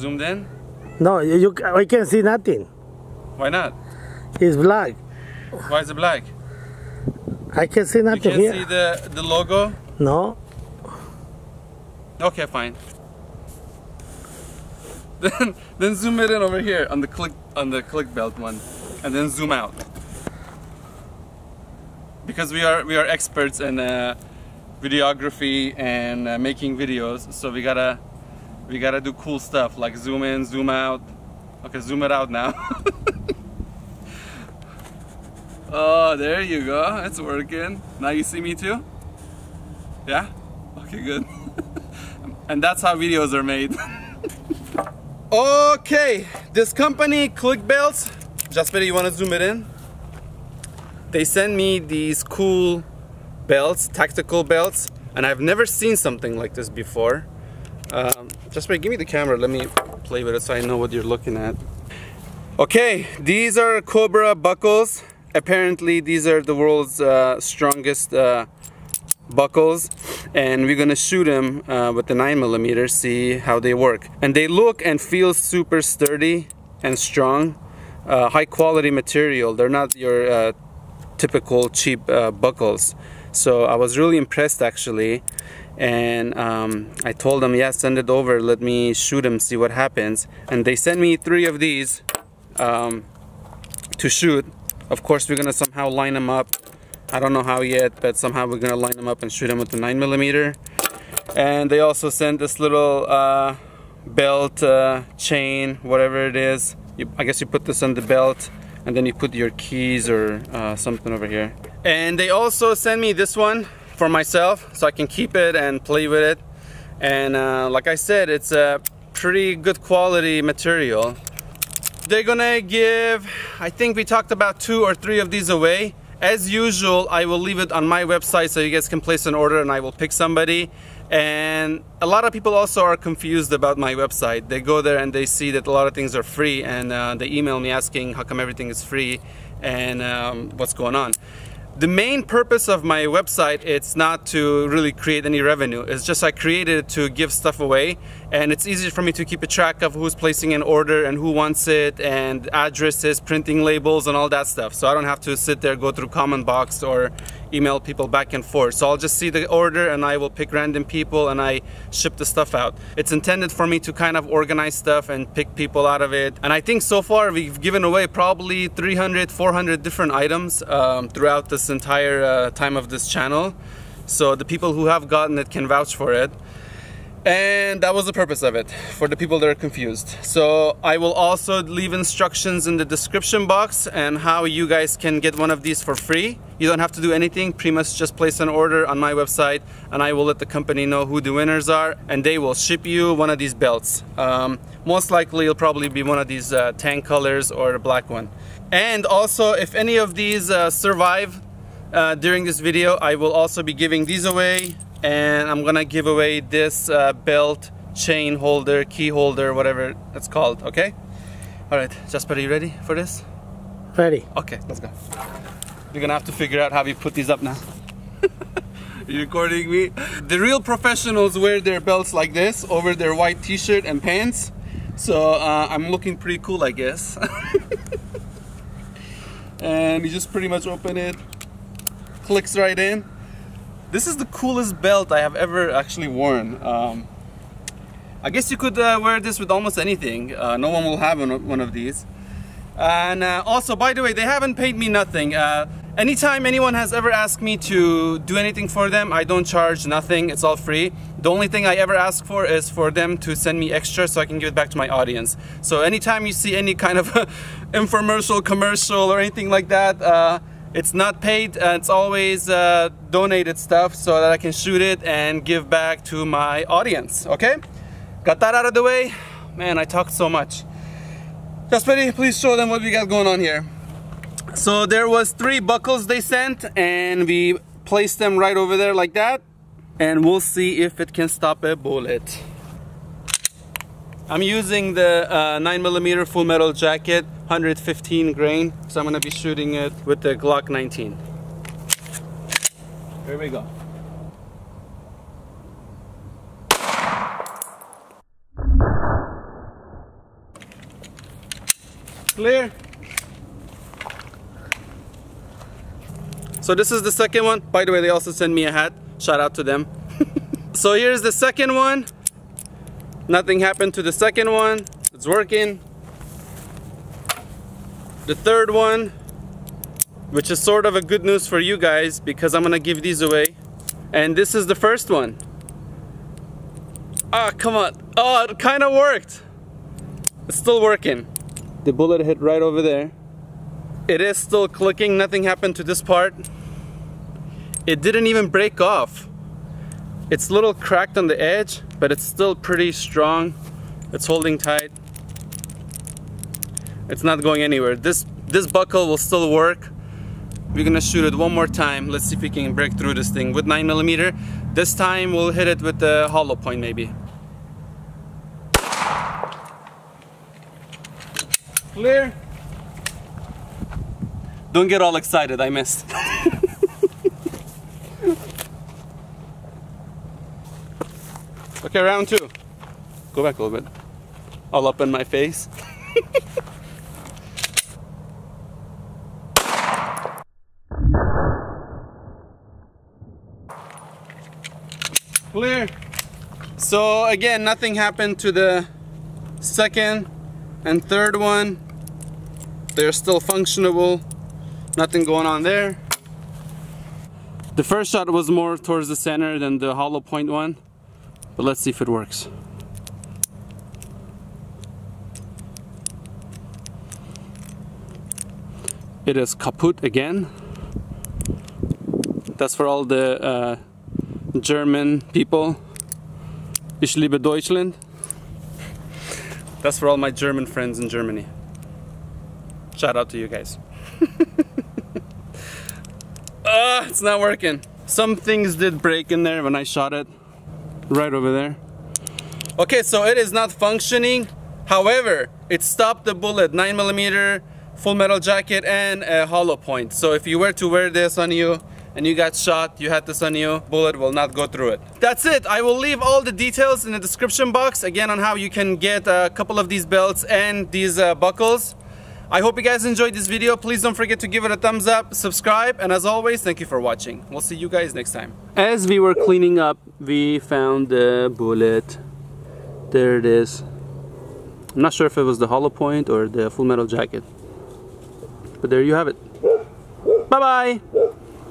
zoomed in? No, I can't see nothing. Why not? It's black. Why is it black? I can see nothing here. You here. can't see the logo? No. Okay, fine. Then zoom it in over here on the click belt one, and then zoom out. Because we are experts in videography and making videos, so we gotta do cool stuff like zoom in, zoom out. Okay, zoom it out now. Oh, there you go. It's working. Now you see me too? Yeah? Okay, good. And that's how videos are made. Okay, this company, Click Belts. Jasper, you want to zoom it in? They send me these cool belts, tactical belts, and I've never seen something like this before. Jasper, give me the camera. Let me play with it so I know what you're looking at. Okay, these are Cobra buckles. Apparently, these are the world's strongest buckles, and we're gonna shoot them with the 9mm, see how they work. And they look and feel super sturdy and strong, high quality material. They're not your typical cheap buckles. So I was really impressed actually, and I told them, yeah, send it over, let me shoot them, see what happens. And they sent me 3 of these to shoot. Of course, we're gonna somehow line them up. I don't know how yet, but somehow we're gonna line them up and shoot them with the 9mm. And they also sent this little belt, chain, whatever it is. I guess you put this on the belt, and then you put your keys or something over here. And they also sent me this one for myself, so I can keep it and play with it. And like I said, it's a pretty good quality material. They're gonna give, I think we talked about 2 or 3 of these away. As usual, I will leave it on my website so you guys can place an order and I will pick somebody. And a lot of people also are confused about my website. They go there and they see that a lot of things are free, and they email me asking how come everything is free and what's going on. The main purpose of my website, it's not to really create any revenue. It's just I created it to give stuff away, and it's easier for me to keep a track of who's placing an order and who wants it, and addresses, printing labels, and all that stuff. So I don't have to sit there, go through comment box or email people back and forth. So I'll just see the order and I will pick random people and I ship the stuff out. It's intended for me to kind of organize stuff and pick people out of it. And I think so far we've given away probably 300, 400 different items throughout this entire time of this channel. So the people who have gotten it can vouch for it. And that was the purpose of it, for the people that are confused. So I will also leave instructions in the description box and how you guys can get one of these for free. You don't have to do anything, pretty much just place an order on my website and I will let the company know who the winners are, and they will ship you one of these belts. Most likely it'll probably be one of these tan colors or the black one. And also, if any of these survive during this video, I will also be giving these away. And I'm gonna give away this belt, chain holder, key holder, whatever it's called, okay? All right, Jasper, are you ready for this? Ready. Okay, let's go. You're gonna have to figure out how we put these up now. Are you recording me? The real professionals wear their belts like this over their white t-shirt and pants. So I'm looking pretty cool, I guess. And you just pretty much open it, clicks right in. This is the coolest belt I have ever actually worn. I guess you could wear this with almost anything. No one will have one of these. And also, by the way, they haven't paid me nothing. Anytime anyone has ever asked me to do anything for them, I don't charge nothing. It's all free. The only thing I ever ask for is for them to send me extra so I can give it back to my audience. So anytime you see any kind of infomercial, commercial, or anything like that, it's not paid, it's always donated stuff so that I can shoot it and give back to my audience, okay? Got that out of the way? Man, I talked so much. Jasper, please show them what we got going on here. So there was 3 buckles they sent, and we placed them right over there like that, and we'll see if it can stop a bullet. I'm using the 9mm full metal jacket, 115 grain, so I'm gonna be shooting it with the Glock 19. Here we go. Clear. So this is the second one. By the way, they also sent me a hat. Shout out to them. So here's the second one. Nothing happened to the second one. It's working. The third one, which is sort of a good news for you guys because I'm gonna give these away. And this is the first one. Ah, come on. Oh, it kind of worked. It's still working. The bullet hit right over there. It is still clicking. Nothing happened to this part. It didn't even break off. It's a little cracked on the edge, but it's still pretty strong. It's holding tight. It's not going anywhere. This buckle will still work. We're gonna shoot it one more time. Let's see if we can break through this thing with 9mm. This time we'll hit it with the hollow point maybe. Clear. Don't get all excited, I missed. Okay, round two. Go back a little bit. All up in my face. Clear. So again, nothing happened to the second and third one. They're still functionable. Nothing going on there. The first shot was more towards the center than the hollow point one. But let's see if it works. It is kaput again. That's for all the German people. Ich liebe Deutschland. That's for all my German friends in Germany. Shout out to you guys. It's not working. Some things did break in there when I shot it. Right over there. Okay, so it is not functioning. However, it stopped the bullet. 9mm, full metal jacket, and a hollow point. So if you were to wear this on you and you got shot, you had this on you, bullet will not go through it. That's it. I will leave all the details in the description box again on how you can get a couple of these belts and these buckles. I hope you guys enjoyed this video. Please don't forget to give it a thumbs up, subscribe, and as always, thank you for watching. We'll see you guys next time. As we were cleaning up, we found the bullet. There it is. I'm not sure if it was the hollow point or the full metal jacket. But there you have it. Bye-bye!